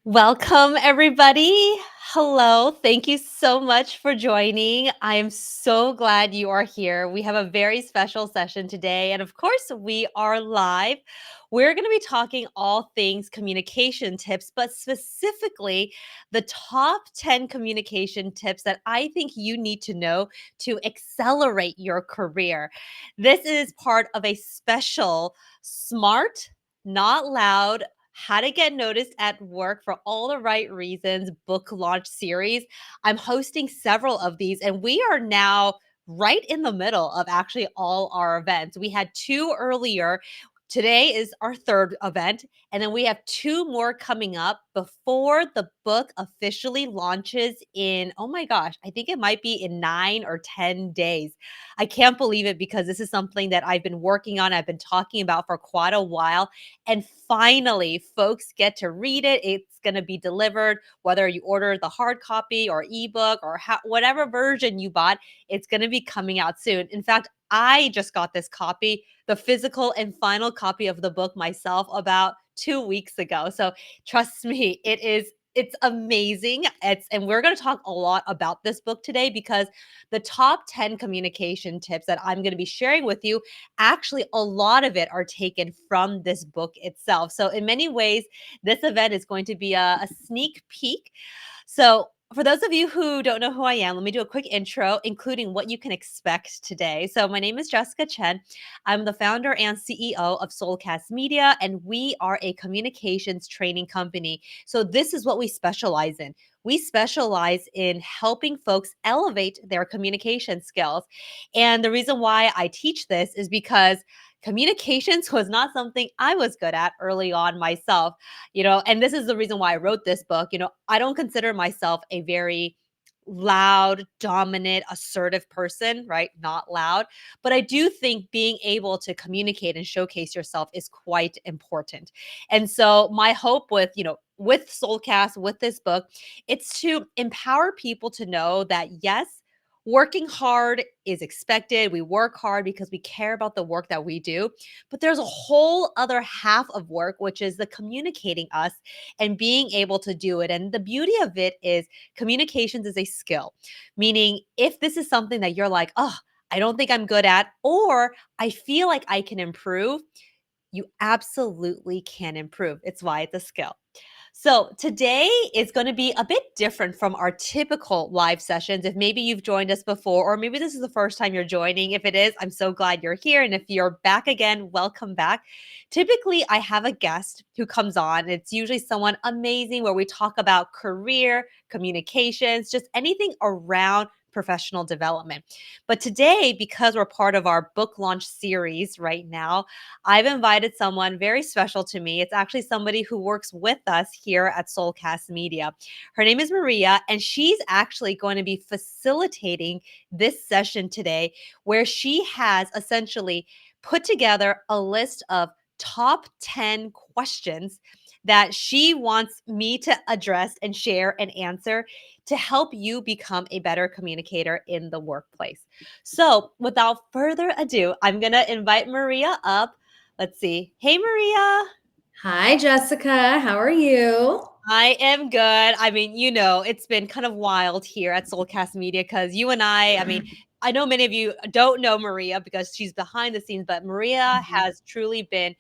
Welcome, everybody. Hello. Thank you so much for joining. I am so glad you are here. We have a very special session today. And of course, we are live. We're going to be talking all things communication tips, but specifically the top 10 communication tips that I think you need to know to accelerate your career. This is part of a special, smart, not loud, how to Get Noticed at Work for All the Right Reasons book launch series. I'm hosting several of these, and we are now right in the middle of actually all our events. We had two earlier. Today is our third event, and then we have two more coming up before the book officially launches in, oh my gosh, I think it might be in 9 or 10 days. I can't believe it because this is something that I've been working on, I've been talking about for quite a while. And finally, folks get to read it. It's going to be delivered, whether you order the hard copy or ebook or whatever version you bought, it's going to be coming out soon. In fact, I just got this copy, the physical and final copy of the book myself about 2 weeks ago. So trust me, it's amazing. And we're going to talk a lot about this book today because the top 10 communication tips that I'm going to be sharing with you, actually a lot of it are taken from this book itself. So in many ways, this event is going to be a sneak peek. So for those of you who don't know who I am, let me do a quick intro, including what you can expect today. So my name is Jessica Chen. I'm the founder and CEO of Soulcast Media, and we are a communications training company. So this is what we specialize in. We specialize in helping folks elevate their communication skills. And the reason why I teach this is because communications was not something I was good at early on myself, and this is the reason why I wrote this book. I don't consider myself a very loud, dominant, assertive person, right? Not loud. But I do think being able to communicate and showcase yourself is quite important. And so my hope with Soulcast, with this book, it's to empower people to know that yes, working hard is expected. We work hard because we care about the work that we do. But there's a whole other half of work, which is the communicating us and being able to do it. And the beauty of it is communications is a skill, meaning if this is something that you're like, oh, I don't think I'm good at, or I feel like I can improve, you absolutely can improve. It's why it's a skill. So today is going to be a bit different from our typical live sessions. If maybe you've joined us before, or maybe this is the first time you're joining, if it is, I'm so glad you're here. And if you're back again, welcome back. Typically, I have a guest who comes on. It's usually someone amazing where we talk about career, communications, just anything around professional development. But today, because we're part of our book launch series right now, I've invited someone very special to me. It's actually somebody who works with us here at Soulcast Media. Her name is Maria, and she's actually going to be facilitating this session today, where she has essentially put together a list of top 10 questions that she wants me to address and share and answer to help you become a better communicator in the workplace. So, without further ado, I'm going to invite Maria up. Let's see. Hey, Maria. Hi, Jessica. How are you? I am good. I mean, it's been kind of wild here at Soulcast Media because you and I mean, I know many of you don't know Maria because she's behind the scenes, but Maria Mhm. has truly been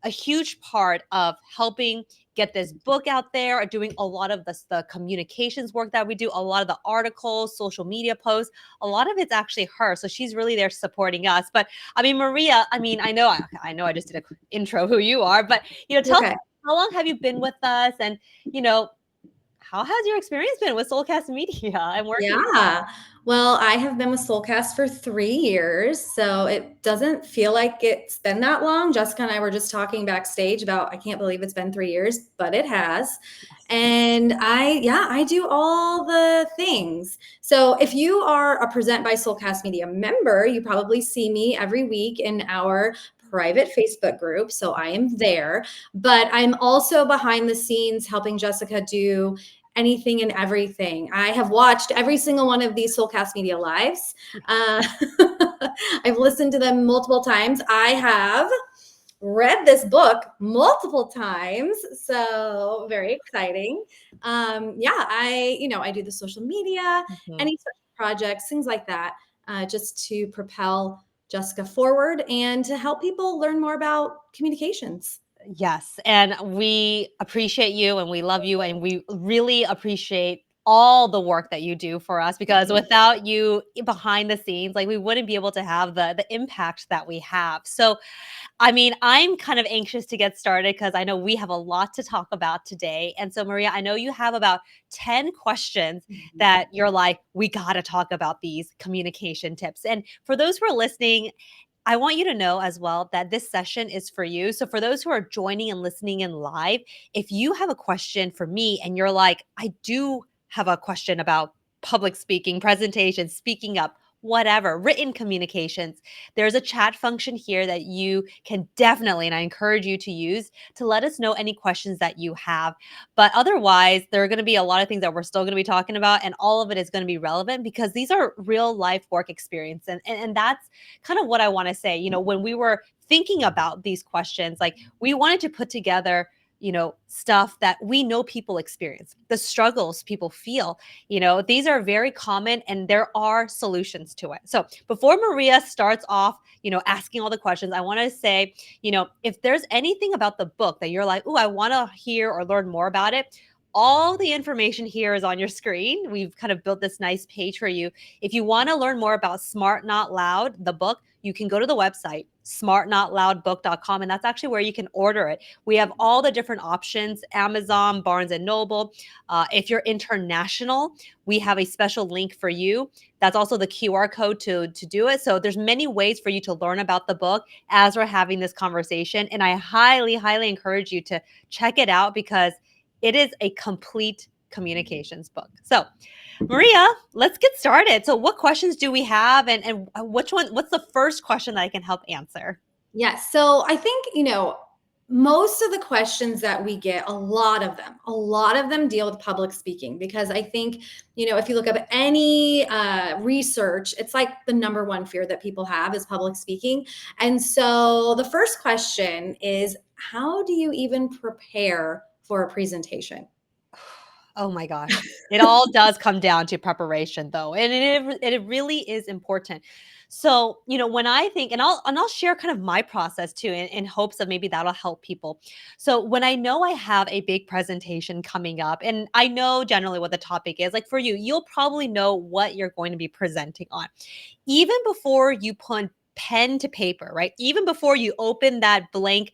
a huge part of helping get this book out there, doing a lot of the communications work that we do, a lot of the articles, social media posts, a lot of it's actually her. So she's really there supporting us. But I mean, Maria, I mean, I know I just did a quick intro who you are, but tell us, Okay. how long have you been with us, and you know, how has your experience been with Soulcast Media and working? Yeah. Well, I have been with Soulcast for 3 years, so it doesn't feel like it's been that long. Jessica and I were just talking backstage about I can't believe it's been 3 years, but it has. Yes. And I do all the things. So if you are a Present by Soulcast Media member, you probably see me every week in our private Facebook group. So I am there, but I'm also behind the scenes helping Jessica do anything and everything. I have watched every single one of these Soulcast Media lives. Uh, I've listened to them multiple times. I have read this book multiple times. So very exciting. Yeah, I do the social media, Mhm. any sort of projects, things like that, just to propel Jessica forward and to help people learn more about communications. Yes, and we appreciate you and we love you and we really appreciate all the work that you do for us because without you behind the scenes, like we wouldn't be able to have the impact that we have. So I mean, I'm kind of anxious to get started because I know we have a lot to talk about today. And so, Maria, I know you have about 10 questions Mhm. that you're like, we got to talk about these communication tips. And for those who are listening, I want you to know as well that this session is for you. So, for those who are joining and listening in live, if you have a question for me and you're like, I do have a question about public speaking, presentation, speaking up, whatever, written communications, there's a chat function here that you can definitely, and I encourage you to use to let us know any questions that you have. But otherwise, there are going to be a lot of things that we're still going to be talking about, and all of it is going to be relevant because these are real life work experience. And that's kind of what I want to say. When we were thinking about these questions, like we wanted to put together stuff that we know people experience, the struggles people feel. These are very common and there are solutions to it. So before Maria starts off, asking all the questions, I want to say, if there's anything about the book that you're like, oh, I want to hear or learn more about it, all the information here is on your screen. We've kind of built this nice page for you. If you want to learn more about Smart Not Loud, the book, you can go to the website, smartnotloudbook.com, and that's actually where you can order it. We have all the different options, Amazon, Barnes and Noble. If you're international, we have a special link for you. That's also the QR code to do it. So there's many ways for you to learn about the book as we're having this conversation. And I highly, highly encourage you to check it out because it is a complete communications book. So Maria, let's get started. So what questions do we have and what's the first question that I can help answer? Yes. So I think, most of the questions that we get, a lot of them deal with public speaking because I think, if you look up any research, it's like the number one fear that people have is public speaking. And so the first question is, how do you even prepare for a presentation? Oh my gosh. It all does come down to preparation though. And it really is important. So, when I think and I'll share kind of my process too in hopes of maybe that'll help people. So, when I know I have a big presentation coming up and I know generally what the topic is, like for you, you'll probably know what you're going to be presenting on. Even before you put pen to paper, right? Even before you open that blank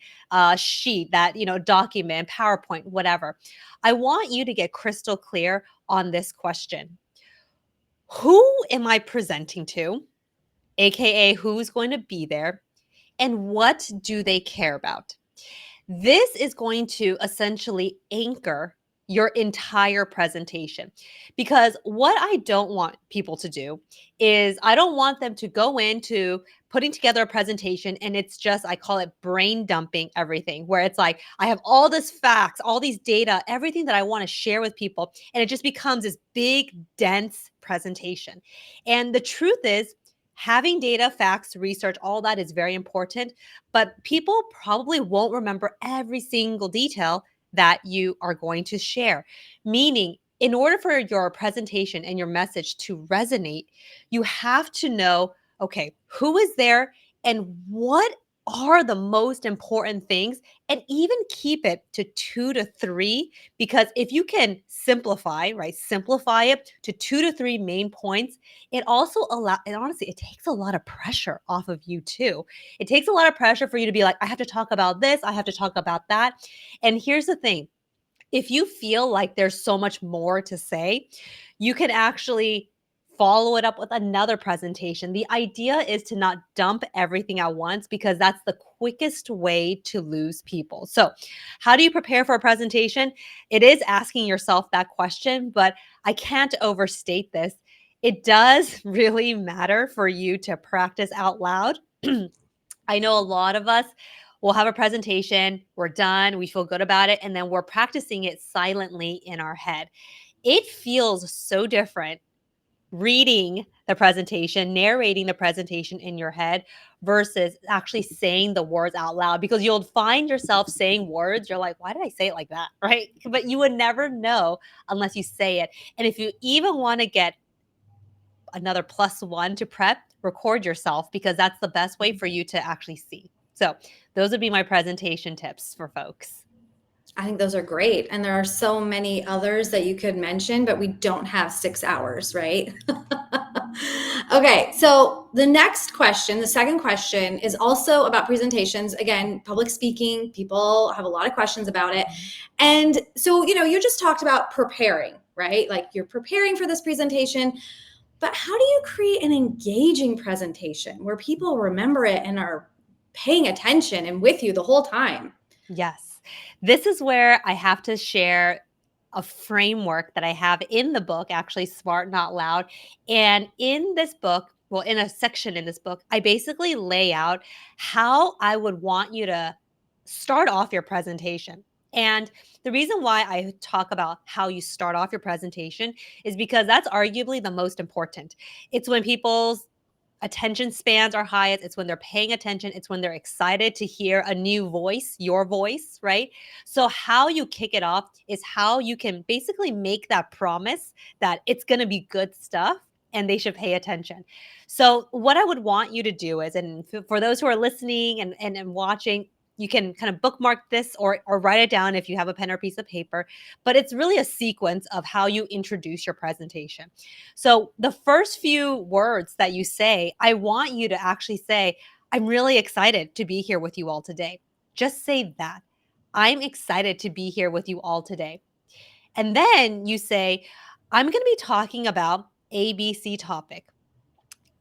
sheet, that document, PowerPoint, whatever, I want you to get crystal clear on this question: Who am I presenting to? AKA, who's going to be there, and what do they care about? This is going to essentially anchor your entire presentation. Because what I don't want people to do is I don't want them to go into putting together a presentation and it's just, I call it brain dumping everything, where it's like, I have all this facts, all these data, everything that I want to share with people. And it just becomes this big, dense presentation. And the truth is, having data, facts, research, all that is very important, but people probably won't remember every single detail that you are going to share. Meaning, in order for your presentation and your message to resonate, you have to know, okay, who is there and what are the most important things, and even keep it to 2 to 3. Because if you can simplify, right, simplify it to 2 to 3 main points, it also and honestly, it takes a lot of pressure off of you too. It takes a lot of pressure for you to be like, I have to talk about this, I have to talk about that. And here's the thing: if you feel like there's so much more to say, you can actually follow it up with another presentation. The idea is to not dump everything at once because that's the quickest way to lose people. So, how do you prepare for a presentation? It is asking yourself that question, but I can't overstate this. It does really matter for you to practice out loud. I know a lot of us will have a presentation, we're done, we feel good about it, and then we're practicing it silently in our head. It feels so different reading the presentation, narrating the presentation in your head versus actually saying the words out loud, because you'll find yourself saying words. You're like, why did I say it like that? Right. But you would never know unless you say it. And if you even want to get another +1 to prep, record yourself, because that's the best way for you to actually see. So those would be my presentation tips for folks. I think those are great. And there are so many others that you could mention, but we don't have 6 hours, right? Okay, so the next question, the second question, is also about presentations. Again, public speaking, people have a lot of questions about it. And so, you just talked about preparing, right? Like you're preparing for this presentation, but how do you create an engaging presentation where people remember it and are paying attention and with you the whole time? Yes. This is where I have to share a framework that I have in the book, actually, Smart Not Loud. And in this book, well, in a section in this book, I basically lay out how I would want you to start off your presentation. And the reason why I talk about how you start off your presentation is because that's arguably the most important. It's when people's attention spans are highest. It's when they're paying attention. It's when they're excited to hear a new voice, your voice, right? So, how you kick it off is how you can basically make that promise that it's going to be good stuff and they should pay attention. So, what I would want you to do is, and for those who are listening and watching, you can kind of bookmark this or write it down if you have a pen or piece of paper. But it's really a sequence of how you introduce your presentation. So the first few words that you say, I want you to actually say, I'm really excited to be here with you all today. Just say that. I'm excited to be here with you all today. And then you say, I'm going to be talking about ABC topic.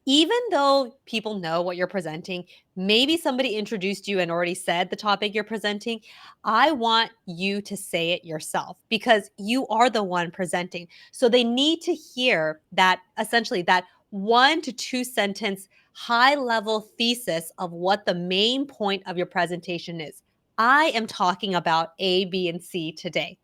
Even though people know what you're presenting, maybe somebody introduced you and already said the topic you're presenting, I want you to say it yourself because you are the one presenting. So they need to hear that, essentially, that 1 to 2 sentence high level thesis of what the main point of your presentation is. I am talking about A, B, and C today.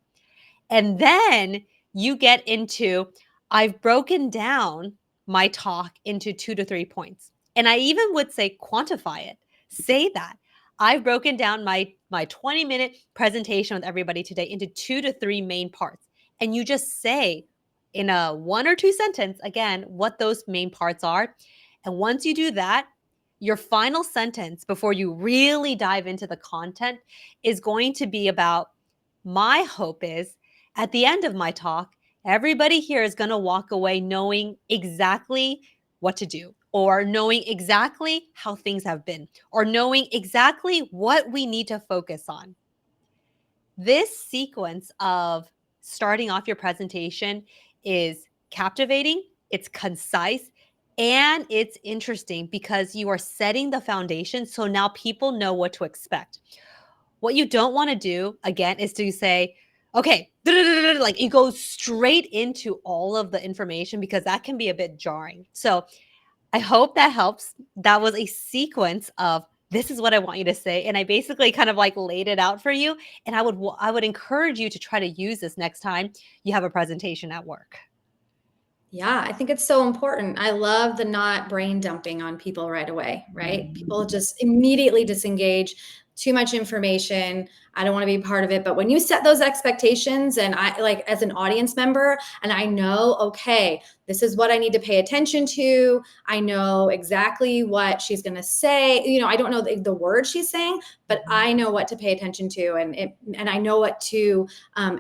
And then you get into, I've broken down my talk into 2 to 3 points. And I even would say quantify it. Say that. I've broken down my 20-minute presentation with everybody today into 2 to 3 main parts. And you just say in a 1 or 2 sentence again what those main parts are. And once you do that, your final sentence before you really dive into the content is going to be about, my hope is at the end of my talk, everybody here is going to walk away knowing exactly what to do, or knowing exactly how things have been, or knowing exactly what we need to focus on. This sequence of starting off your presentation is captivating, it's concise, and it's interesting because you are setting the foundation so now people know what to expect. What you don't want to do, again, is to say, okay, like you go straight into all of the information because that can be a bit jarring. So I hope that helps. That was a sequence of, this is what I want you to say. And I basically kind of like laid it out for you. And I would encourage you to try to use this next time you have a presentation at work. Yeah, I think it's so important. I love the not brain dumping on people right away, right? People just immediately disengage, too much information. I don't want to be part of it. But when you set those expectations, and I like as an audience member, and I know, okay, this is what I need to pay attention to. I know exactly what she's going to say. I don't know the words she's saying, but I know what to pay attention to, and I know what to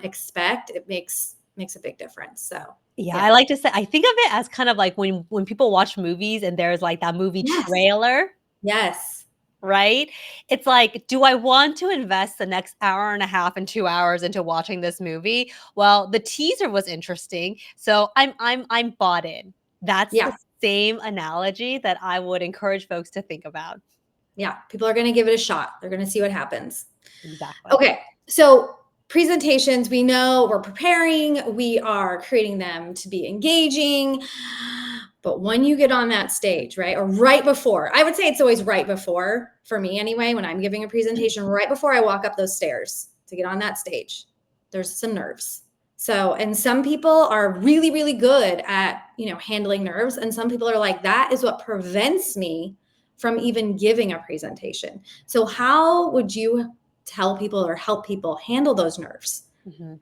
expect. It makes a big difference. So. Yeah, Yeah. I like to say, I think of it as kind of like when people watch movies and there's like that movie Yes. trailer, Yes. right? It's like, do I want to invest the next hour and a half and 2 hours into watching this movie? Well, the teaser was interesting, so I'm bought in. That's the Yeah. same analogy that I would encourage folks to think about. Yeah. People are going to give it a shot. They're going to see what happens. Exactly. Okay. So presentations, we know we're preparing, we are creating them to be engaging. But when you get on that stage, right? Or right before, I would say it's always right before, for me anyway, when I'm giving a presentation, right before I walk up those stairs to get on that stage, there's some nerves. So, and some people are really, really good at, handling nerves. And some people are like, that is what prevents me from even giving a presentation. So, how would you tell people or help people handle those nerves? Mhm.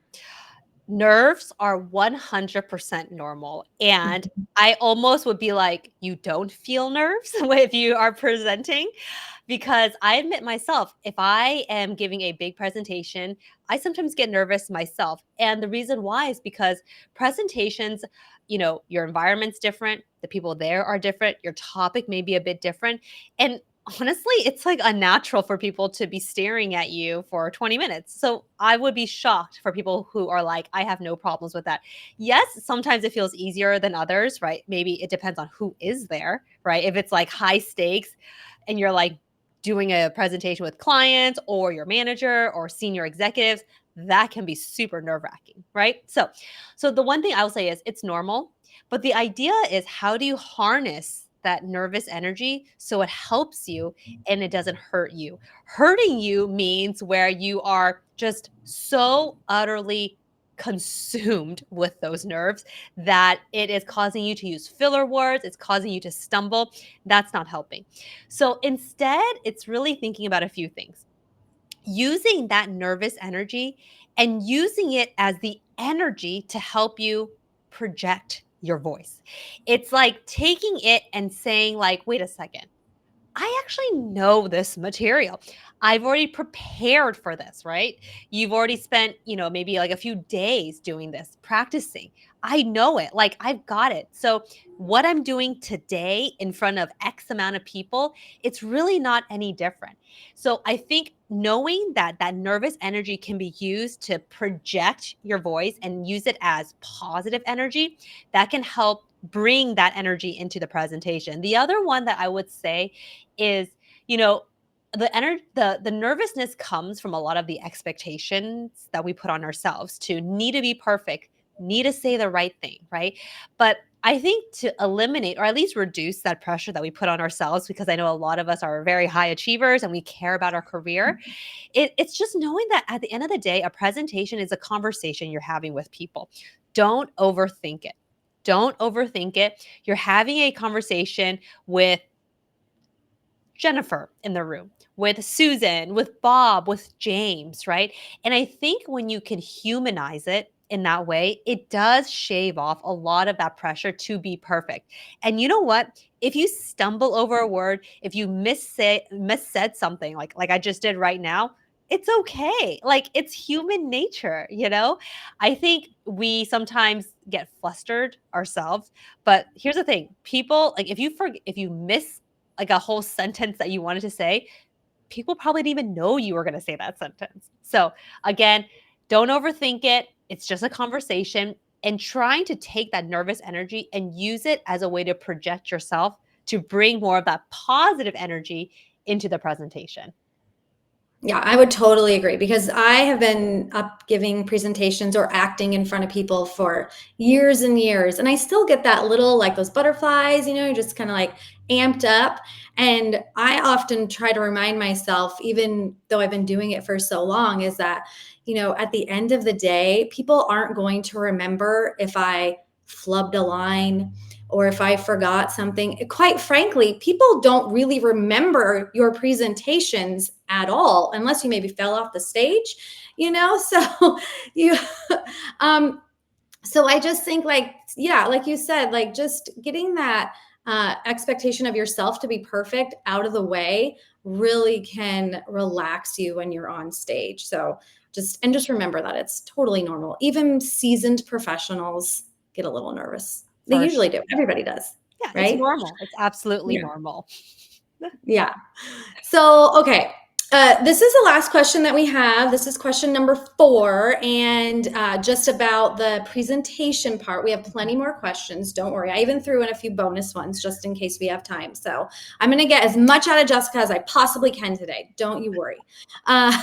Nerves are 100% normal. And Mhm. I almost would be like, you don't feel nerves if you are presenting. Because I admit myself, if I am giving a big presentation, I sometimes get nervous myself. And the reason why is because presentations, your environment's different, the people there are different, your topic may be a bit different. And honestly, it's like unnatural for people to be staring at you for 20 minutes. So I would be shocked for people who are like, I have no problems with that. Yes, sometimes it feels easier than others, right? Maybe it depends on who is there, right? If it's like high stakes and you're like, doing a presentation with clients or your manager or senior executives, that can be super nerve-wracking, right? So the one thing I will say is it's normal, but the idea is how do you harness that nervous energy so it helps you and it doesn't hurt you. Hurting you means where you are just so utterly consumed with those nerves that it is causing you to use filler words, it's causing you to stumble. That's not helping. So instead, it's really thinking about a few things. Using that nervous energy and using it as the energy to help you project your voice. It's like taking it and saying like, "Wait a second. I actually know this material. I've already prepared for this, right? You've already spent, maybe like a few days doing this, practicing. I know it. Like I've got it. So what I'm doing today in front of X amount of people, it's really not any different. So I think knowing that that nervous energy can be used to project your voice and use it as positive energy, that can help bring that energy into the presentation. The other one that I would say is, you know, the nervousness comes from a lot of the expectations that we put on ourselves to need to be perfect, need to say the right thing, right? But I think to eliminate or at least reduce that pressure that we put on ourselves, because I know a lot of us are very high achievers and we care about our career. It's just knowing that at the end of the day, a presentation is a conversation you're having with people. Don't overthink it. Don't overthink it. You're having a conversation with Jennifer in the room, with Susan, with Bob, with James, right? And I think when you can humanize it in that way, it does shave off a lot of that pressure to be perfect. And you know what? If you stumble over a word, if you missaid something like I just did right now, it's okay. Like it's human nature. I think we sometimes get flustered ourselves, but here's the thing. People like if you miss like a whole sentence that you wanted to say, people probably didn't even know you were going to say that sentence. So, again, don't overthink it. It's just a conversation and trying to take that nervous energy and use it as a way to project yourself to bring more of that positive energy into the presentation. Yeah, I would totally agree because I have been up giving presentations or acting in front of people for years and years. And I still get that little, like those butterflies, just kind of like amped up. And I often try to remind myself, even though I've been doing it for so long, is that, at the end of the day, people aren't going to remember if I flubbed a line or if I forgot something. Quite frankly, people don't really remember your presentations at all unless you maybe fell off the stage, So you um so I just think like, yeah, like you said, like just getting that expectation of yourself to be perfect out of the way really can relax you when you're on stage. So just remember that it's totally normal. Even seasoned professionals get a little nervous. They For usually sure. do. Everybody does, Yeah, it's right? normal. It's absolutely Yeah. normal. Yeah. So, okay. This is the last question that we have. This is question number 4, and just about the presentation part. We have plenty more questions. Don't worry. I even threw in a few bonus ones just in case we have time. So I'm going to get as much out of Jessica as I possibly can today. Don't you worry. Uh,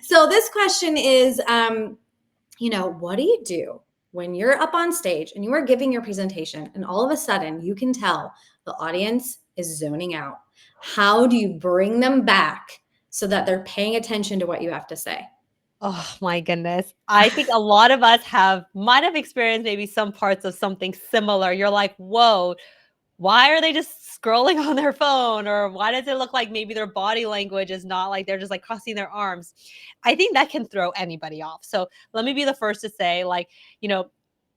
so this question is, what do you do when you're up on stage and you are giving your presentation and all of a sudden you can tell the audience is zoning out? How do you bring them back so that they're paying attention to what you have to say? Oh my goodness. I think a lot of us might have experienced maybe some parts of something similar. You're like, whoa, why are they just scrolling on their phone? Or why does it look like maybe their body language is not like they're just like crossing their arms? I think that can throw anybody off. So let me be the first to say, like, you know,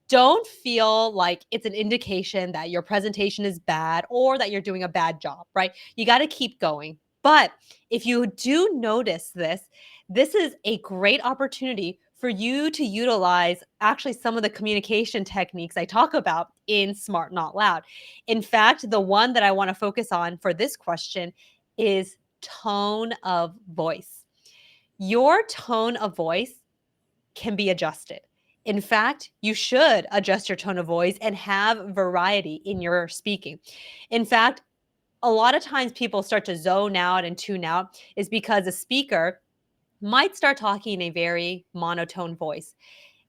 don't feel like it's an indication that your presentation is bad or that you're doing a bad job, right? You got to keep going. But if you do notice this, this is a great opportunity for you to utilize actually some of the communication techniques I talk about in Smart Not Loud. In fact, the one that I want to focus on for this question is tone of voice. Your tone of voice can be adjusted. In fact, you should adjust your tone of voice and have variety in your speaking. In fact, a lot of times people start to zone out and tune out is because a speaker might start talking in a very monotone voice.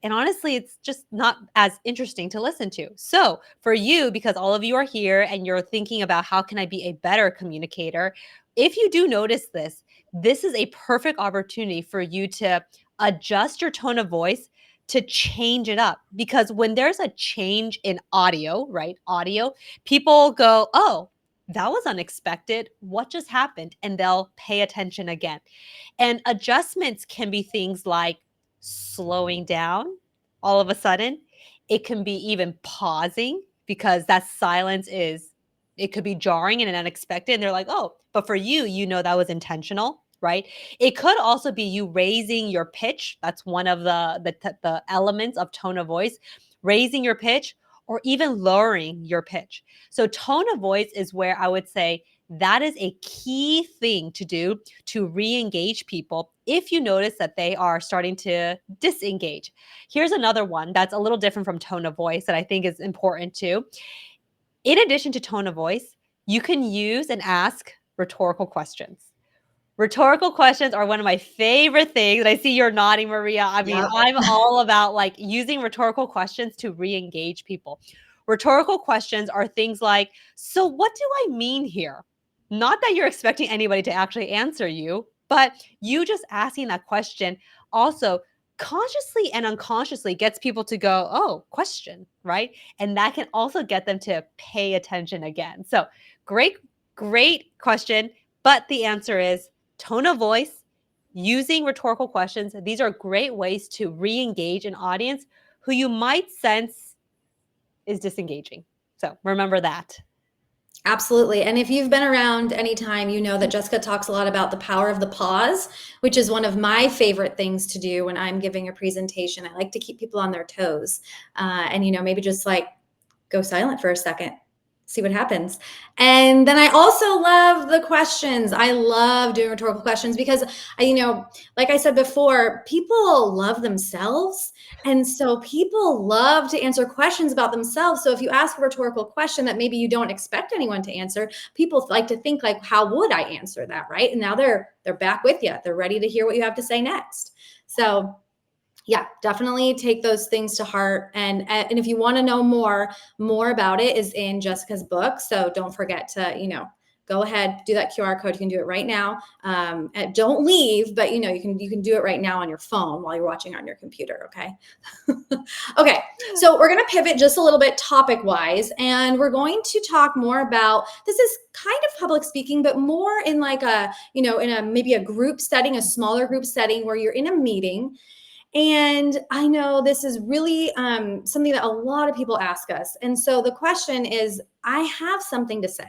And honestly, it's just not as interesting to listen to. So, for you, because all of you are here and you're thinking about how can I be a better communicator, if you do notice this, this is a perfect opportunity for you to adjust your tone of voice to change it up. Because when there's a change in audio, right? Audio, people go, oh, that was unexpected. What just happened? And they'll pay attention again. And adjustments can be things like slowing down all of a sudden. It can be even pausing because that silence is, it could be jarring and unexpected. And they're like, oh, but for you, you know that was intentional, right? It could also be you raising your pitch. That's one of the elements of tone of voice, raising your pitch or even lowering your pitch. So tone of voice is where I would say that is a key thing to do to re-engage people if you notice that they are starting to disengage. Here's another one that's a little different from tone of voice that I think is important too. In addition to tone of voice, you can use and ask rhetorical questions. Rhetorical questions are one of my favorite things. And I see you're nodding, Maria. I mean, Yep. I'm all about like using rhetorical questions to re-engage people. Rhetorical questions are things like, so what do I mean here? Not that you're expecting anybody to actually answer you, but you just asking that question also consciously and unconsciously gets people to go, oh, question, right? And that can also get them to pay attention again. So great question. But the answer is tone of voice, using rhetorical questions. These are great ways to re-engage an audience who you might sense is disengaging. So remember that. Absolutely. And if you've been around anytime, you know that Jessica talks a lot about the power of the pause, which is one of my favorite things to do when I'm giving a presentation. I like to keep people on their toes and, maybe just like go silent for a second, see what happens. And then I also love the questions. I love doing rhetorical questions because, like I said before, people love themselves. And so people love to answer questions about themselves. So if you ask a rhetorical question that maybe you don't expect anyone to answer, people like to think like, how would I answer that, right? And now they're back with you. They're ready to hear what you have to say next. So yeah, definitely take those things to heart. And if you want to know more about it is in Jessica's book. So don't forget to, go ahead, do that QR code. You can do it right now. Don't leave, but you can do it right now on your phone while you're watching on your computer. Okay. Okay. So we're going to pivot just a little bit topic wise, and we're going to talk more about, this is kind of public speaking, but more in like maybe a group setting, a smaller group setting where you're in a meeting. And I know this is really something that a lot of people ask us. And so the question is, I have something to say.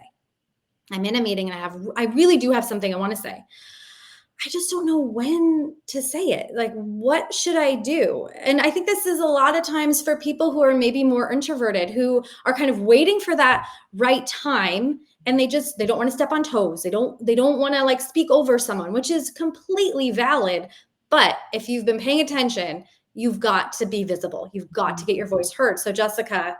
I'm in a meeting and I really do have something I want to say. I just don't know when to say it. Like, what should I do? And I think this is a lot of times for people who are maybe more introverted, who are kind of waiting for that right time. And they don't want to step on toes. They don't want to like speak over someone, which is completely valid. But if you've been paying attention, you've got to be visible. You've got to get your voice heard. So Jessica,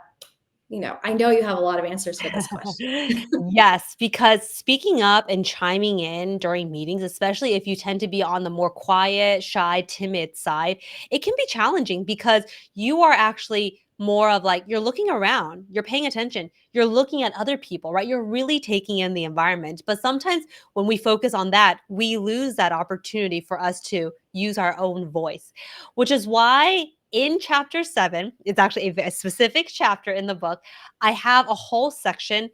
I know you have a lot of answers for this question. Yes, because speaking up and chiming in during meetings, especially if you tend to be on the more quiet, shy, timid side, it can be challenging because you are actually more of like you're looking around, you're paying attention, you're looking at other people, right? You're really taking in the environment. But sometimes when we focus on that, we lose that opportunity for us to use our own voice, which is why in chapter 7, it's actually a specific chapter in the book, I have a whole section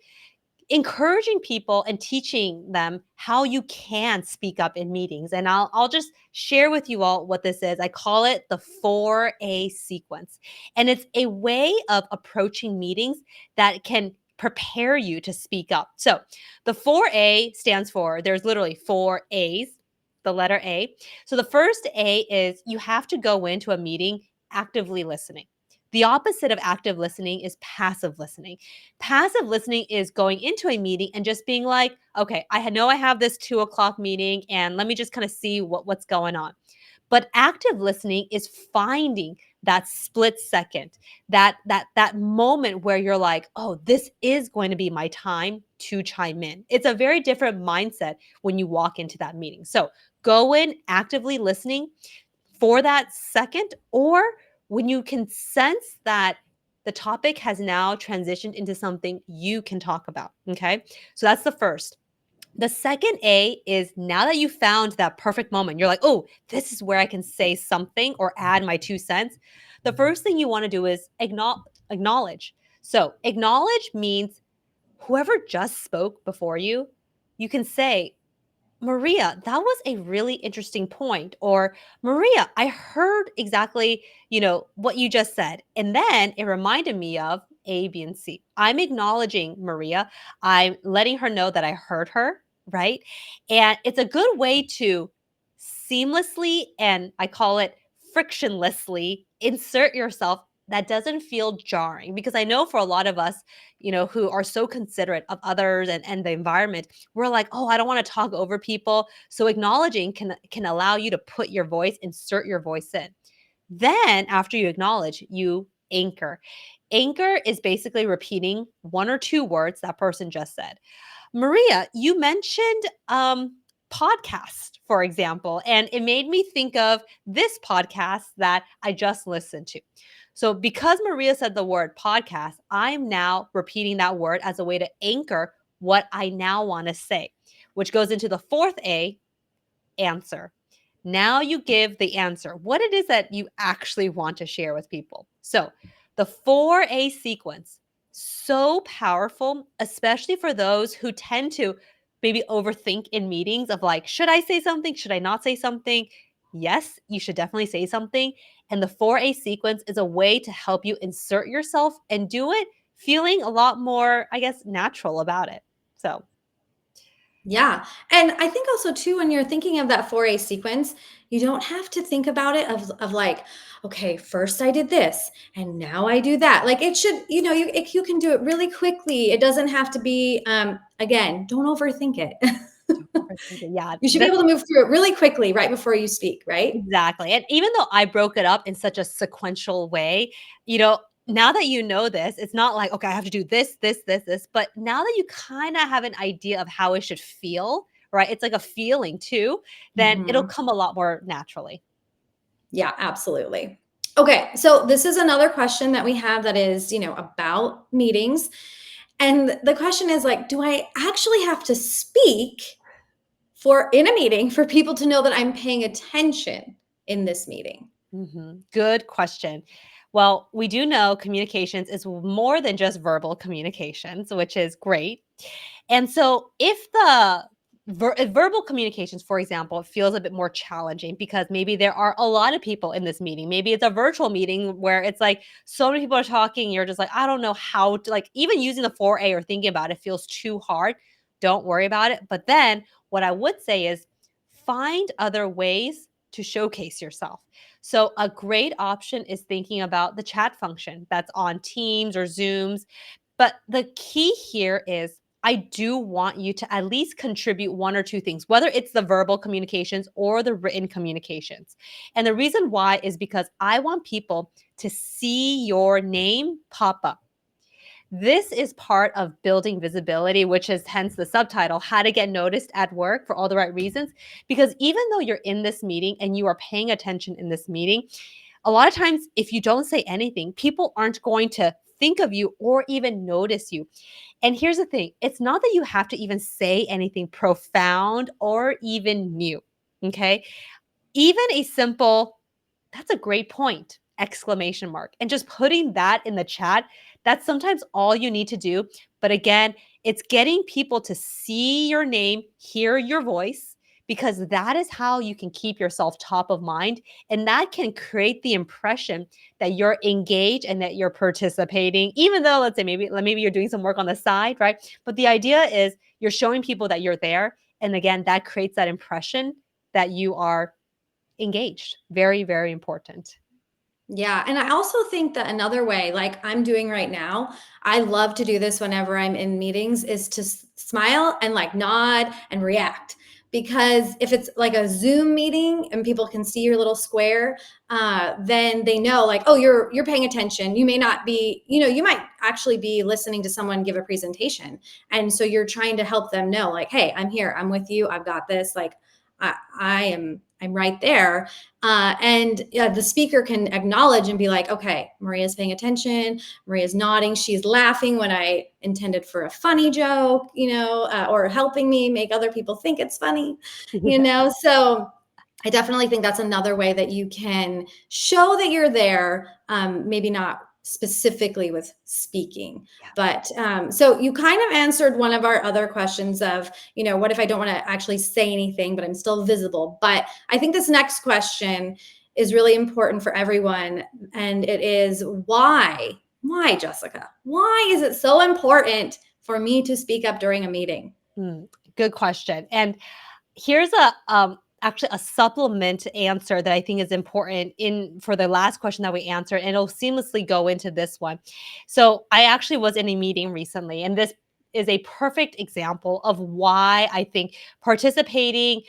encouraging people and teaching them how you can speak up in meetings. And I'll just share with you all what this is. I call it the 4A sequence. And it's a way of approaching meetings that can prepare you to speak up. So the 4A stands for, there's literally 4 A's, the letter A. So the first A is you have to go into a meeting actively listening. The opposite of active listening is passive listening. Passive listening is going into a meeting and just being like, okay, know I have this 2 o'clock meeting and let me just kind of see what's going on. But active listening is finding that split second, that moment where you're like, oh, this is going to be my time to chime in. It's a very different mindset when you walk into that meeting. So go in actively listening for that second, or when you can sense that the topic has now transitioned into something you can talk about. Okay. So that's the first. The second A is now that you found that perfect moment, you're like, oh, this is where I can say something or add my 2 cents. The first thing you want to do is acknowledge. So acknowledge means whoever just spoke before you, you can say, Maria, that was a really interesting point. Or Maria, I heard exactly, what you just said. And then it reminded me of A, B, and C. I'm acknowledging Maria. I'm letting her know that I heard her, right? And it's a good way to seamlessly, and I call it frictionlessly, insert yourself that doesn't feel jarring. Because I know for a lot of us, who are so considerate of others and the environment, we're like, oh, I don't want to talk over people. So acknowledging can allow you to put your voice, insert your voice in. Then after you acknowledge, you anchor. Anchor is basically repeating 1 or 2 words that person just said. Maria, you mentioned podcast, for example, and it made me think of this podcast that I just listened to. So because Maria said the word podcast, I'm now repeating that word as a way to anchor what I now want to say, which goes into the fourth A, answer. Now you give the answer, what it is that you actually want to share with people. So the 4A sequence, so powerful, especially for those who tend to maybe overthink in meetings of like, should I say something? Should I not say something? Yes, you should definitely say something. And the 4A sequence is a way to help you insert yourself and do it feeling a lot more, I guess, natural about it. So Yeah. And I think also too, when you're thinking of that 4A sequence, you don't have to think about it of like, okay, first I did this and now I do that. Like it should, you can do it really quickly. It doesn't have to be, again, don't overthink it. don't overthink it. Yeah, You should be able to move through it really quickly right before you speak, right? exactly. And even though I broke it up in such a sequential way, now that you know this, it's not like, okay, I have to do this, this, this, this. But now that you kind of have an idea of how it should feel, right? It's like a feeling too, then it'll Mhm. come a lot more naturally. Yeah, absolutely. Okay, so this is another question that we have that is, about meetings. And the question is like, do I actually have to speak for in a meeting for people to know that I'm paying attention in this meeting? Good question. Well, we do know communications is more than just verbal communications, which is great. And so, if the if verbal communications, for example, feels a bit more challenging because maybe there are a lot of people in this meeting. Maybe it's a virtual meeting where it's like so many people are talking. You're just like, I don't know how to, like, even using the 4A or thinking about it feels too hard. Don't worry about it. But then what I would say is find other ways to showcase yourself. So, a great option is thinking about the chat function that's on Teams or Zooms. But the key here is I do want you to at least contribute 1 or 2 things, whether it's the verbal communications or the written communications. And the reason why is because I want people to see your name pop up. This is part of building visibility, which is hence the subtitle, How to Get Noticed at Work for All the Right Reasons. Because even though you're in this meeting and you are paying attention in this meeting, A lot of times, if you don't say anything, people aren't going to think of you or even notice you. And here's the thing, it's not that you have to even say anything profound or even new. Okay. Even a simple, "That's a great point!" exclamation mark. And just putting that in the chat, that's sometimes all you need to do. But again, it's getting people to see your name, hear your voice, because that is how you can keep yourself top of mind. And that can create the impression that you're engaged and that you're participating, even though, let's say, maybe you're doing some work on the side, right? But the idea is you're showing people that you're there. And again, that creates that impression that you are engaged. Very, very important. Yeah. And I also think that another way, like I'm doing right now, I love to do this whenever I'm in meetings, is to smile and like nod and react. Because if it's like a Zoom meeting and people can see your little square, then they know like, oh, you're paying attention. You may not be, you might actually be listening to someone give a presentation, and so you're trying to help them know, like, hey, I'm here, I'm with you, I've got this. Like, I'm right there, and the speaker can acknowledge and be like, okay, Maria's paying attention. Maria's nodding. She's laughing when I intended for a funny joke, or helping me make other people think it's funny, Yeah. So I definitely think that's another way that you can show that you're there. Maybe not specifically with speaking, but so you kind of answered one of our other questions of, what if I don't want to actually say anything, but I'm still visible? But I think this next question is really important for everyone. And it is why? Why, Jessica? Why is it so important for me to speak up during a meeting? Good question. And here's a actually a supplement answer that I think is important in for the last question that we answered, and it'll seamlessly go into this one. So I actually was in a meeting recently, and this is a perfect example of why I think participating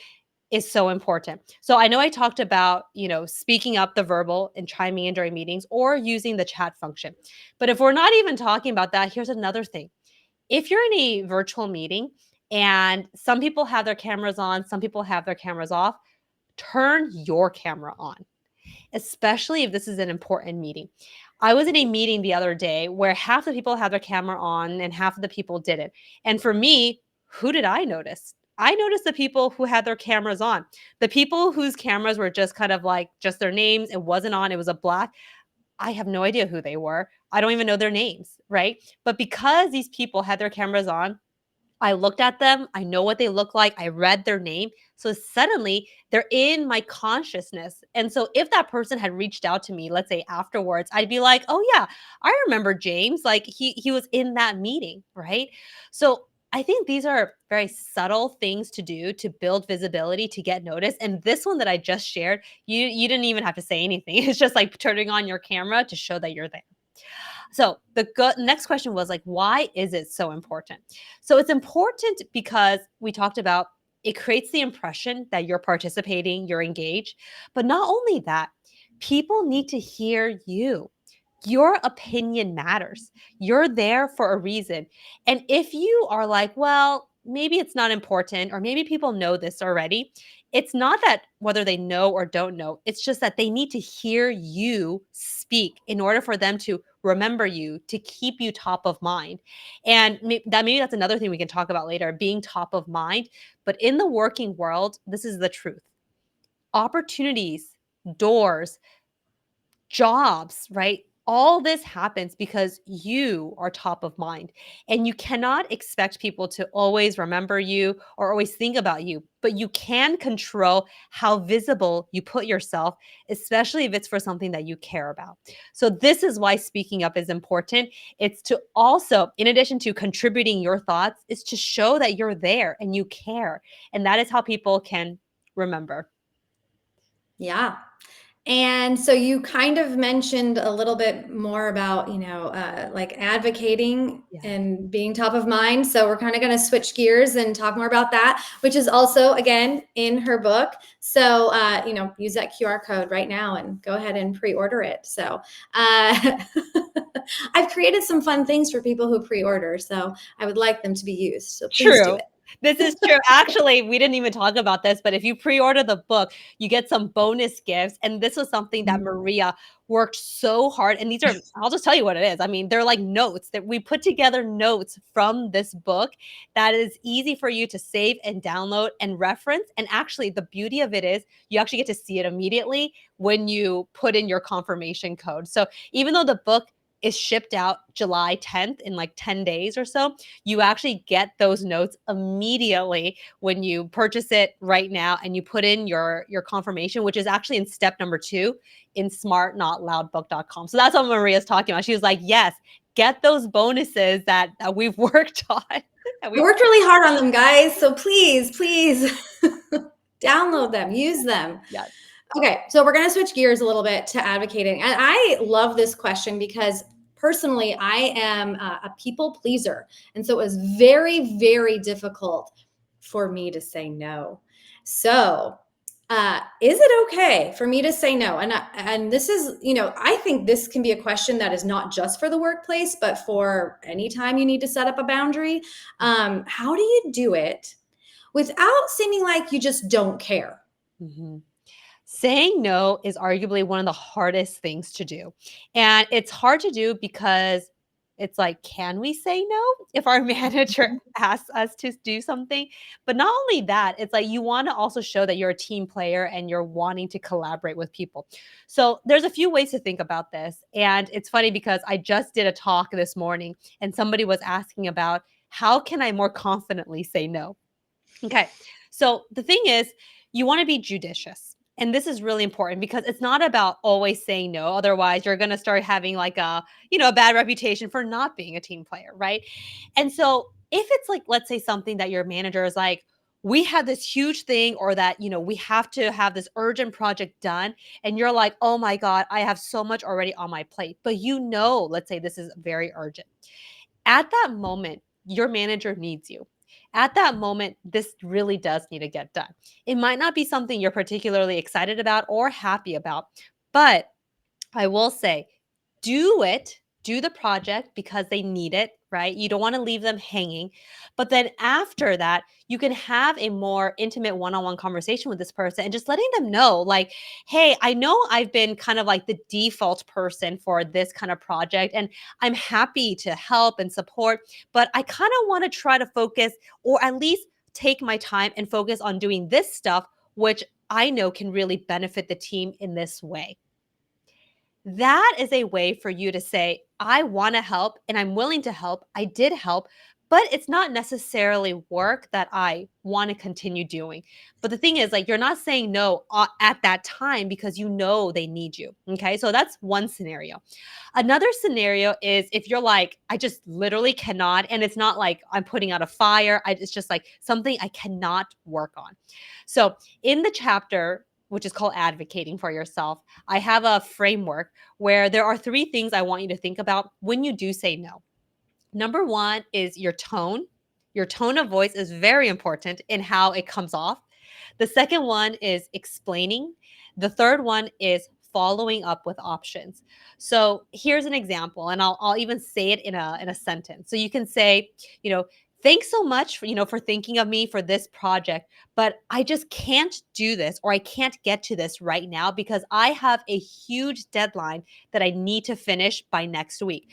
is so important. So I know I talked about, speaking up the verbal and chiming in during meetings or using the chat function. But if we're not even talking about that, here's another thing. If you're in a virtual meeting and some people have their cameras on, some people have their cameras off, turn your camera on, especially if this is an important meeting. I was in a meeting the other day where half the people had their camera on and half of the people didn't. And for me, who did I notice? I noticed the people who had their cameras on. The people whose cameras were just kind of like just their names, it wasn't on, it was a black. I have no idea who they were. I don't even know their names, right? But because these people had their cameras on, I looked at them, I know what they look like, I read their name. So suddenly they're in my consciousness. And so if that person had reached out to me, let's say afterwards, I'd be like, "Oh yeah, I remember James. Like he was in that meeting," right? So I think these are very subtle things to do to build visibility, to get noticed. And this one that I just shared, you didn't even have to say anything. It's just like turning on your camera to show that you're there. So the next question was like, why is it so important? So it's important because we talked about it creates the impression that you're participating, you're engaged. But not only that, people need to hear you. Your opinion matters. You're there for a reason. And if you are like, well, maybe it's not important, or maybe people know this already, it's not that whether they know or don't know, it's just that they need to hear you speak in order for them to remember you, to keep you top of mind. And maybe that's another thing we can talk about later, being top of mind. But in the working world, this is the truth. Opportunities, doors, jobs, right? All this happens because you are top of mind. And you cannot expect people to always remember you or always think about you, but you can control how visible you put yourself, especially if it's for something that you care about. So, this is why speaking up is important. It's to also, in addition to contributing your thoughts, is to show that you're there and you care. And that is how people can remember. Yeah. And so you kind of mentioned a little bit more about, like advocating Yeah. and being top of mind. So we're kind of going to switch gears and talk more about that, which is also, again, in her book. So, use that QR code right now and go ahead and pre-order it. So I've created some fun things for people who pre-order. So I would like them to be used. So please do True. it. This is true. Actually, we didn't even talk about this, but if you pre-order the book, you get some bonus gifts. And this was something that Mm. Maria worked so hard. And these are, I'll just tell you what it is. I mean, they're like notes that we put together notes from this book that is easy for you to save and download and reference. And actually, the beauty of it is you actually get to see it immediately when you put in your confirmation code. So even though the book is shipped out July 10th in like 10 days or so, you actually get those notes immediately when you purchase it right now and you put in your confirmation, which is actually in step number 2 in smartnotloudbook.com. So that's what Maria's talking about. She was like, yes, get those bonuses that we've worked on. that I we worked really hard on them, guys. So please download them, use them. Yes. Okay, so we're going to switch gears a little bit to advocating. And I love this question because personally, I am a people pleaser. And so it was very difficult for me to say no. So, is it okay for me to say no? And this is, I think this can be a question that is not just for the workplace, but for any time you need to set up a boundary. How do you do it without seeming like you just don't care? Mhm. Saying no is arguably one of the hardest things to do. And it's hard to do because it's like, can we say no if our manager asks us to do something? But not only that, it's like you want to also show that you're a team player and you're wanting to collaborate with people. So there's a few ways to think about this. And it's funny because I just did a talk this morning and somebody was asking about how can I more confidently say no? Okay. So the thing is, you want to be judicious. And this is really important because it's not about always saying no. Otherwise, you're going to start having like a bad reputation for not being a team player, right? And so if it's like, let's say something that your manager is like, we have this huge thing or that we have to have this urgent project done. And you're like, oh my God, I have so much already on my plate. But let's say this is very urgent. At that moment, your manager needs you. At that moment, this really does need to get done. It might not be something you're particularly excited about or happy about, but I will say, do it, do the project because they need it, right? You don't want to leave them hanging. But then after that, you can have a more intimate one on one conversation with this person and just letting them know, like, hey, I know I've been kind of like the default person for this kind of project, and I'm happy to help and support, but I kind of want to try to focus or at least take my time and focus on doing this stuff, which I know can really benefit the team in this way. That is a way for you to say, I want to help and I'm willing to help. I did help, but it's not necessarily work that I want to continue doing. But the thing is, like, you're not saying no at that time because you know they need you. Okay. So that's one scenario. Another scenario is if you're like, I just literally cannot, and it's not like I'm putting out a fire, it's just like something I cannot work on. So in the chapter, which is called Advocating for Yourself, I have a framework where there are 3 things I want you to think about when you do say no. Number 1 is your tone. Your tone of voice is very important in how it comes off. The second one is explaining. The third one is following up with options. So here's an example, and I'll even say it in a sentence. So you can say, you know, thanks so much for thinking of me for this project, but I just can't do this or I can't get to this right now because I have a huge deadline that I need to finish by next week.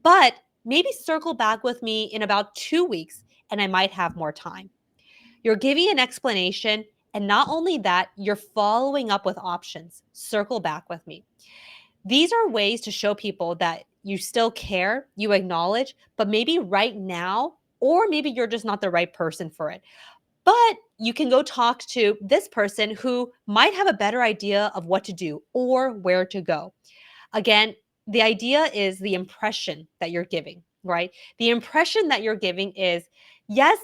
But maybe circle back with me in about 2 weeks and I might have more time. You're giving an explanation. And not only that, you're following up with options. Circle back with me. These are ways to show people that you still care, you acknowledge, but maybe right now, or maybe you're just not the right person for it. But you can go talk to this person who might have a better idea of what to do or where to go. Again, the idea is the impression that you're giving, right? The impression that you're giving is, yes,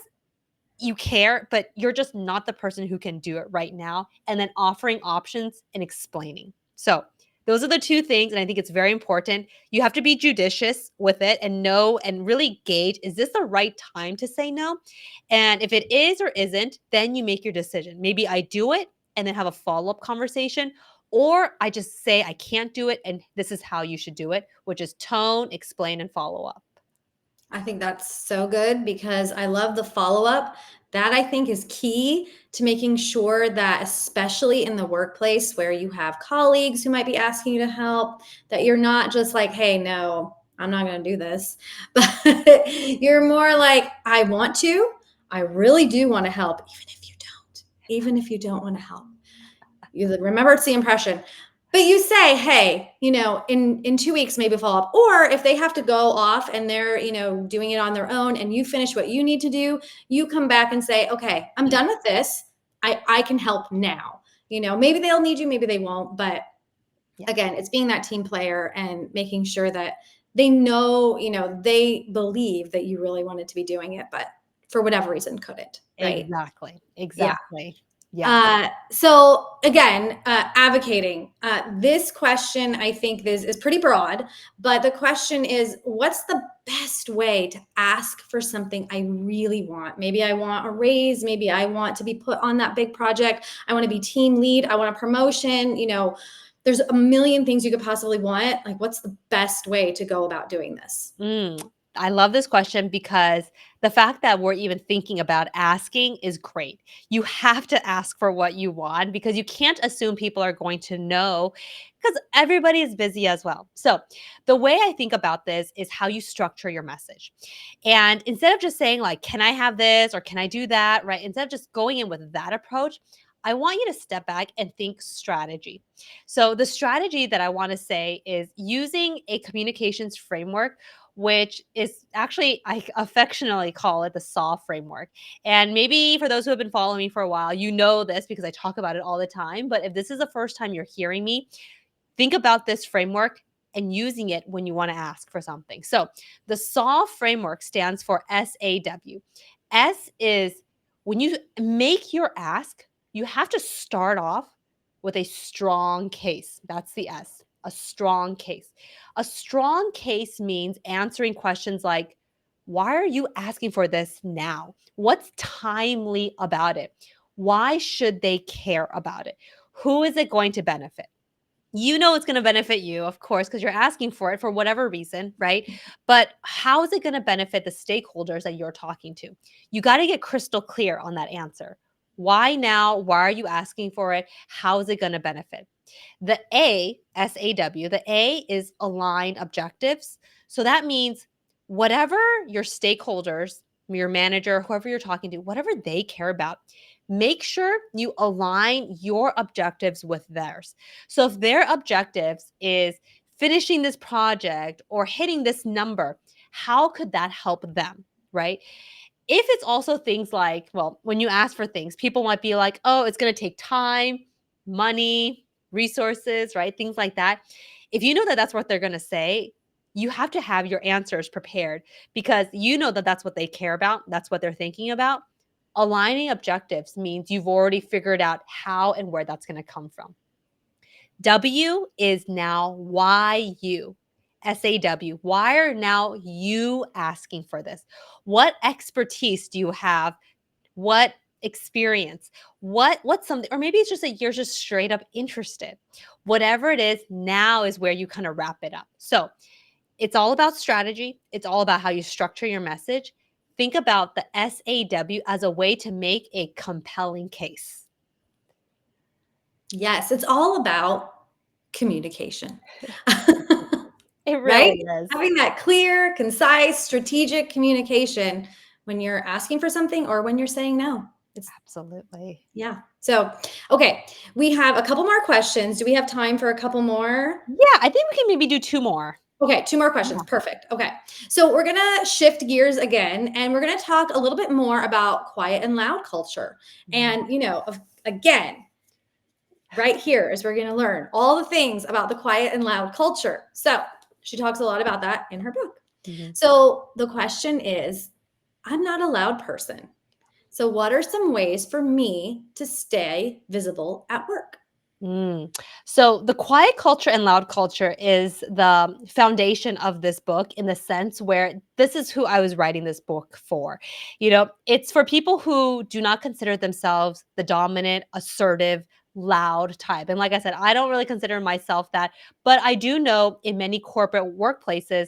you care, but you're just not the person who can do it right now. And then offering options and explaining. So, those are the 2 things. And I think it's very important. You have to be judicious with it and know and really gauge, is this the right time to say no? And if it is or isn't, then you make your decision. Maybe I do it and then have a follow up conversation, or I just say I can't do it and this is how you should do it, which is tone, explain, and follow up. I think that's so good because I love the follow-up. That I think is key to making sure that, especially in the workplace where you have colleagues who might be asking you to help, that you're not just like, hey, no, I'm not going to do this. But you're more like, I want to. I really do want to help, even if you don't. Even if you don't want to help. You remember, it's the impression. But you say, hey, in 2 weeks, maybe follow up. Or if they have to go off and they're, doing it on their own and you finish what you need to do, you come back and say, okay, I'm done with this. I can help now. Maybe they'll need you, maybe they won't. But Yeah. again, it's being that team player and making sure that they know, they believe that you really wanted to be doing it, but for whatever reason couldn't, right? Exactly. Yeah. Exactly. Yeah. So again, advocating. This question, I think, is pretty broad, but the question is, what's the best way to ask for something I really want? Maybe I want a raise. Maybe I want to be put on that big project. I want to be team lead. I want a promotion. There's a million things you could possibly want. Like, what's the best way to go about doing this? I love this question because the fact that we're even thinking about asking is great. You have to ask for what you want because you can't assume people are going to know because everybody is busy as well. So, the way I think about this is how you structure your message. And instead of just saying, like, can I have this or can I do that, right? Instead of just going in with that approach, I want you to step back and think strategy. So, the strategy that I want to say is using a communications framework which is actually, I affectionately call it the SAW framework. And maybe for those who have been following me for a while, you know this because I talk about it all the time. But if this is the first time you're hearing me, think about this framework and using it when you want to ask for something. So the SAW framework stands for SAW. S is when you make your ask, you have to start off with a strong case. That's the S, a strong case. A strong case means answering questions like, why are you asking for this now? What's timely about it? Why should they care about it? Who is it going to benefit? You know it's going to benefit you, of course, because you're asking for it for whatever reason, right? But how is it going to benefit the stakeholders that you're talking to? You got to get crystal clear on that answer. Why now? Why are you asking for it? How is it going to benefit? The A, SAW, the A is align objectives. So that means whatever your stakeholders, your manager, whoever you're talking to, whatever they care about, make sure you align your objectives with theirs. So if their objectives is finishing this project or hitting this number, how could that help them, right? If it's also things like, well, when you ask for things, people might be like, oh, it's going to take time, money, resources, right? Things like that. If you know that that's what they're going to say, you have to have your answers prepared because you know that that's what they care about. That's what they're thinking about. Aligning objectives means you've already figured out how and where that's going to come from. W is now why you. SAW. Why are now you asking for this? What expertise do you have? What experience? What's something or maybe it's just that you're just straight up interested. Whatever it is, now is where you kind of wrap it up. So, it's all about strategy. It's all about how you structure your message. Think about the SAW as a way to make a compelling case. Yes, it's all about communication. It Right? really is. Having that clear, concise, strategic communication when you're asking for something or when you're saying no. It's Absolutely. yeah. So, okay, we have a couple more questions. Do we have time for a couple more? Yeah, I think we can maybe do 2 more. Okay, two more questions. Yeah. Perfect. Okay. So, we're going to shift gears again and we're going to talk a little bit more about quiet and loud culture. Mhm. And, again, right here is we're going to learn all the things about the quiet and loud culture. So, she talks a lot about that in her book. Mhm. So the question is, I'm not a loud person. So what are some ways for me to stay visible at work? Mm. So the quiet culture and loud culture is the foundation of this book in the sense where this is who I was writing this book for. It's for people who do not consider themselves the dominant, assertive, loud type. And like I said, I don't really consider myself that, but I do know in many corporate workplaces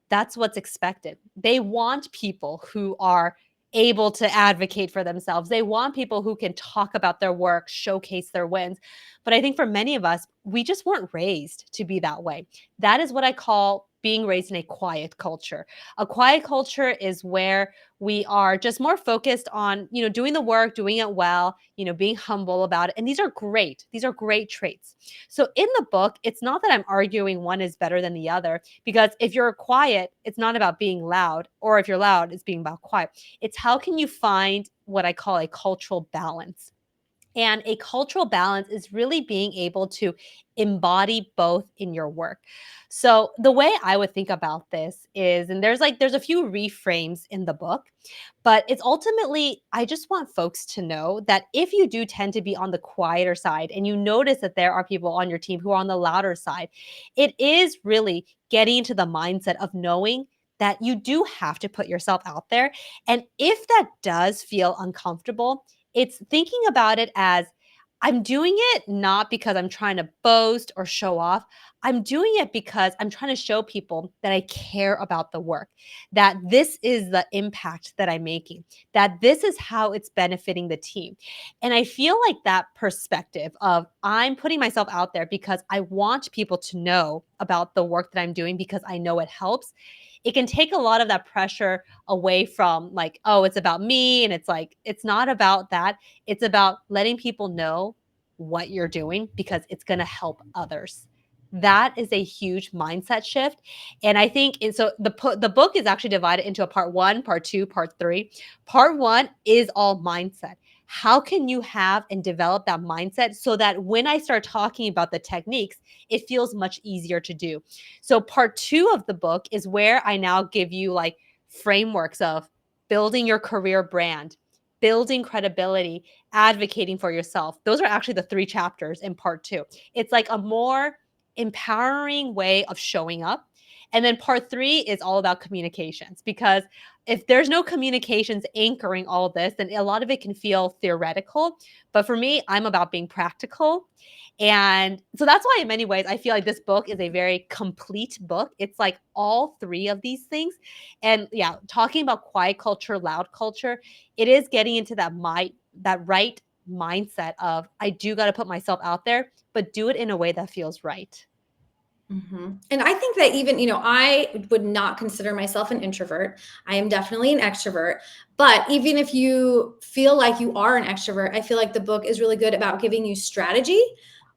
that's what's expected. They want people who are able to advocate for themselves. They want people who can talk about their work, showcase their wins. But I think for many of us, we just weren't raised to be that way. That is what I call being raised in a quiet culture. A quiet culture is where we are just more focused on, doing the work, doing it well, being humble about it. And these are great. These are great traits. So in the book, it's not that I'm arguing one is better than the other, because if you're quiet, it's not about being loud, or if you're loud, it's being about quiet. It's how can you find what I call a cultural balance. And a cultural balance is really being able to embody both in your work. So the way I would think about this is, and there's a few reframes in the book, but it's ultimately, I just want folks to know that if you do tend to be on the quieter side and you notice that there are people on your team who are on the louder side, it is really getting into the mindset of knowing that you do have to put yourself out there. And if that does feel uncomfortable, it's thinking about it as, I'm doing it not because I'm trying to boast or show off. I'm doing it because I'm trying to show people that I care about the work, that this is the impact that I'm making, that this is how it's benefiting the team. And I feel like that perspective of I'm putting myself out there because I want people to know about the work that I'm doing because I know it helps. It can take a lot of that pressure away from, like, oh, it's about me. And it's like, it's not about that. It's about letting people know what you're doing because it's going to help others. That is a huge mindset shift. And I think, and so the book is actually divided into a part one, part two, part three. Part one is all mindset. How can you have and develop that mindset so that when I start talking about the techniques, it feels much easier to do? So part two of the book is where I now give you like frameworks of building your career brand, building credibility, advocating for yourself. Those are actually the three chapters in part two. It's like a more empowering way of showing up. And then part three is all about communications, because if there's no communications anchoring all this, then a lot of it can feel theoretical. But for me, I'm about being practical. And so that's why, in many ways, I feel like this book is a very complete book. It's like all three of these things. And yeah, talking about quiet culture, loud culture, it is getting into that right mindset of I do got to put myself out there, but do it in a way that feels right. And I think that even, I would not consider myself an introvert. I am definitely an extrovert. But even if you feel like you are an extrovert, I feel like the book is really good about giving you strategy,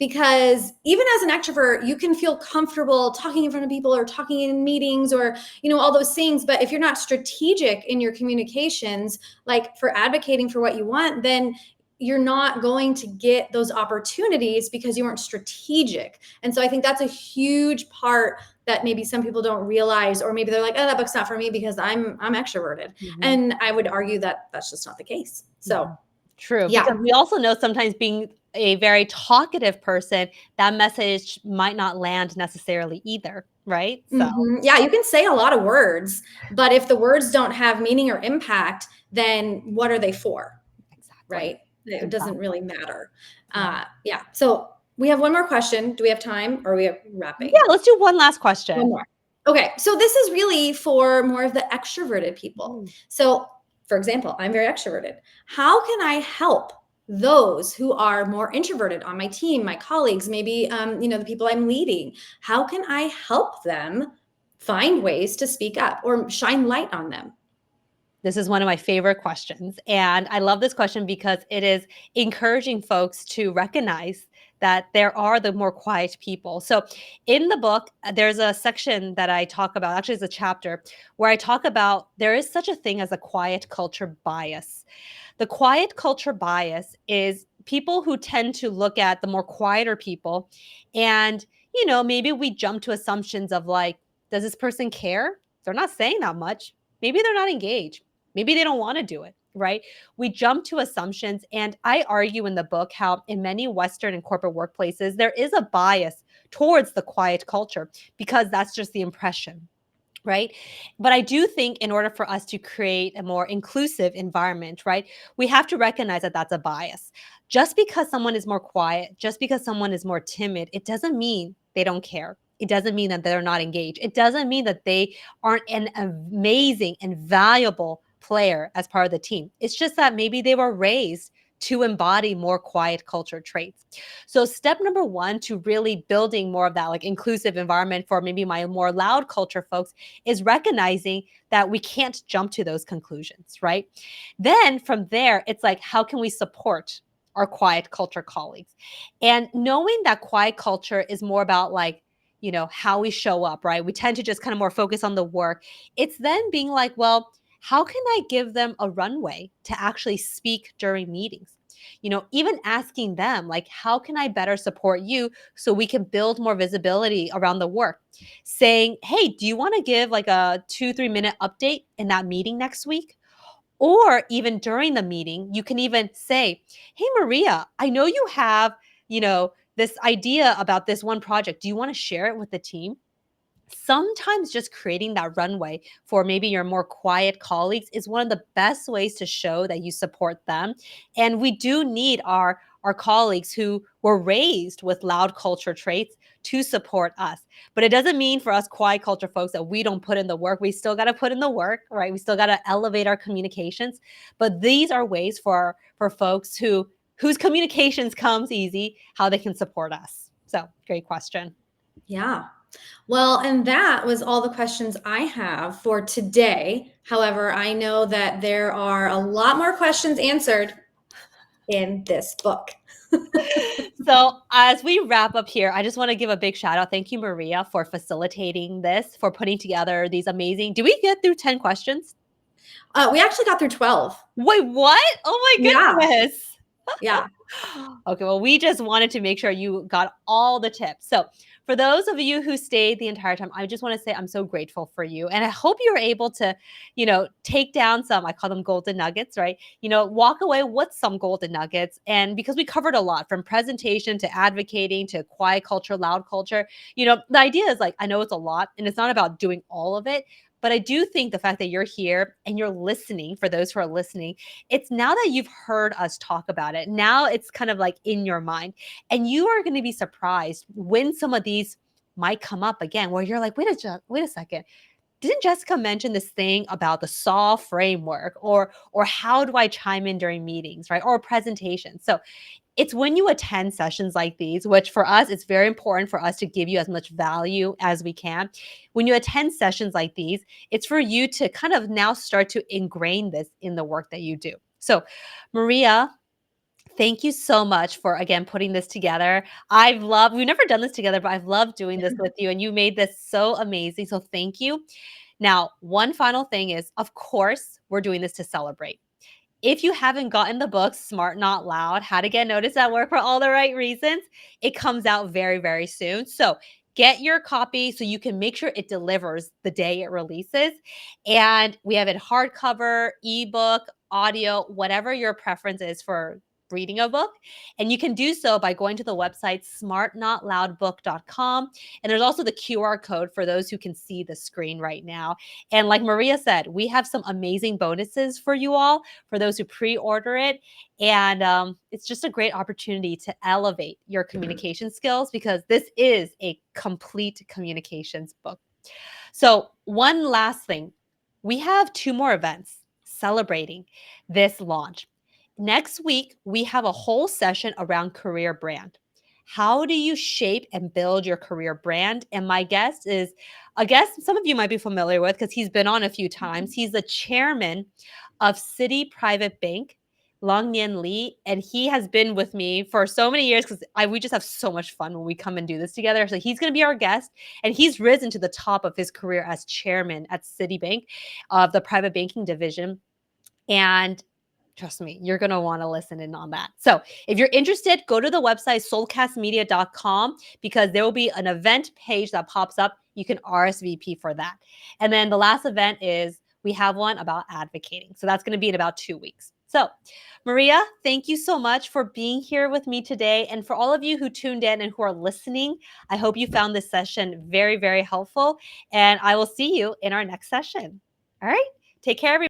because even as an extrovert, you can feel comfortable talking in front of people or talking in meetings or, all those things. But if you're not strategic in your communications, like for advocating for what you want, then you're not going to get those opportunities because you weren't strategic. And so I think that's a huge part that maybe some people don't realize, or maybe they're like, oh, that book's not for me because I'm extroverted. Mhm. And I would argue that that's just not the case. So Mhm. True, yeah. because we also know sometimes being a very talkative person, that message might not land necessarily either, right? So Yeah, you can say a lot of words, but if the words don't have meaning or impact, then what are they for? exactly. Right? It doesn't Exactly. really matter. Yeah. Yeah. So we have one more question. Do we have time, or are we wrapping? Yeah, let's do one last One question. more. Okay, so this is really for more of the extroverted people. Mhm. So, for example, I'm very extroverted. How can I help those who are more introverted on my team, my colleagues, maybe the people I'm leading? How can I help them find ways to speak up or shine light on them? This is one of my favorite questions. And I love this question because it is encouraging folks to recognize that there are the more quiet people. So in the book, there's a section that I talk about, actually, it's a chapter where I talk about there is such a thing as a quiet culture bias. The quiet culture bias is people who tend to look at the more quieter people and, maybe we jump to assumptions of like, does this person care? They're not saying that much. Maybe they're not engaged. Maybe they don't want to do it, right? We jump to assumptions. And I argue in the book how in many Western and corporate workplaces, there is a bias towards the quiet culture because that's just the impression, right? But I do think in order for us to create a more inclusive environment, right, we have to recognize that that's a bias. Just because someone is more quiet, just because someone is more timid, it doesn't mean they don't care. it doesn't mean that they're not engaged. It doesn't mean that they aren't an amazing and valuable player as part of the team. It's just that maybe they were raised to embody more quiet culture traits. So step number 1 to really building more of that like inclusive environment for maybe my more loud culture folks is recognizing that we can't jump to those conclusions, right? Then from there, it's like, how can we support our quiet culture colleagues? And knowing that quiet culture is more about like, how we show up, right? We tend to just kind of more focus on the work. It's then being like, well, how can I give them a runway to actually speak during meetings? Even asking them, like, how can I better support you so we can build more visibility around the work? Saying, hey, do you want to give like a 2, 3 minute update in that meeting next week? Or even during the meeting, you can even say, hey, Maria, I know you have, this idea about this one project. Do you want to share it with the team? Sometimes just creating that runway for maybe your more quiet colleagues is one of the best ways to show that you support them. And we do need our colleagues who were raised with loud culture traits to support us. But it doesn't mean for us quiet culture folks that we don't put in the work. We still got to put in the work, right? We still got to elevate our communications. But these are ways for folks whose communications comes easy, how they can support us. So, great question. Yeah. Well, and that was all the questions I have for today. However, I know that there are a lot more questions answered in this book. So, as we wrap up here, I just want to give a big shout out. Thank you, Maria, for facilitating this, for putting together these amazing. Do we get through 10 questions? We actually got through 12. Wait, what? Oh my Yeah. goodness. Yeah. Okay, well, we just wanted to make sure you got all the tips. So, for those of you who stayed the entire time, I just want to say I'm so grateful for you. And I hope you were able to, take down some, I call them golden nuggets, right? Walk away with some golden nuggets. And because we covered a lot from presentation to advocating to quiet culture, loud culture, the idea is like, I know it's a lot and it's not about doing all of it. But I do think the fact that you're here and you're listening, for those who are listening, it's now that you've heard us talk about it, now it's kind of like in your mind. And you are going to be surprised when some of these might come up again, where you're like, wait a second. Didn't Jessica mention this thing about the SAW framework or how do I chime in during meetings, right? Or presentations. So it's when you attend sessions like these, which for us, it's very important for us to give you as much value as we can. When you attend sessions like these, it's for you to kind of now start to ingrain this in the work that you do. So, Maria, thank you so much for again putting this together. We've never done this together, but I've loved doing this with you and you made this so amazing. So, thank you. Now, one final thing is, of course, we're doing this to celebrate. If you haven't gotten the book, Smart Not Loud, How to Get Noticed at Work for All the Right Reasons, it comes out very, very soon. So get your copy so you can make sure it delivers the day it releases. And we have it hardcover, ebook, audio, whatever your preference is for reading a book. And you can do so by going to the website smartnotloudbook.com. And there's also the QR code for those who can see the screen right now. And like Maria said, we have some amazing bonuses for you all for those who pre-order it. And it's just a great opportunity to elevate your communication skills because this is a complete communications book. So, one last thing, we have 2 more events celebrating this launch. Next week, we have a whole session around career brand. How do you shape and build your career brand? And my guest is a guest some of you might be familiar with because he's been on a few times. He's the chairman of Citi Private Bank, Long Nien Lee, and he has been with me for so many years because we just have so much fun when we come and do this together. So he's going to be our guest, and he's risen to the top of his career as chairman at Citibank of the private banking division. And trust me, you're going to want to listen in on that. So if you're interested, go to the website soulcastmedia.com because there will be an event page that pops up. You can RSVP for that. And then the last event is we have one about advocating. So that's going to be in about 2 weeks. So Maria, thank you so much for being here with me today. And for all of you who tuned in and who are listening, I hope you found this session very, very helpful. And I will see you in our next session. All right. Take care, everybody.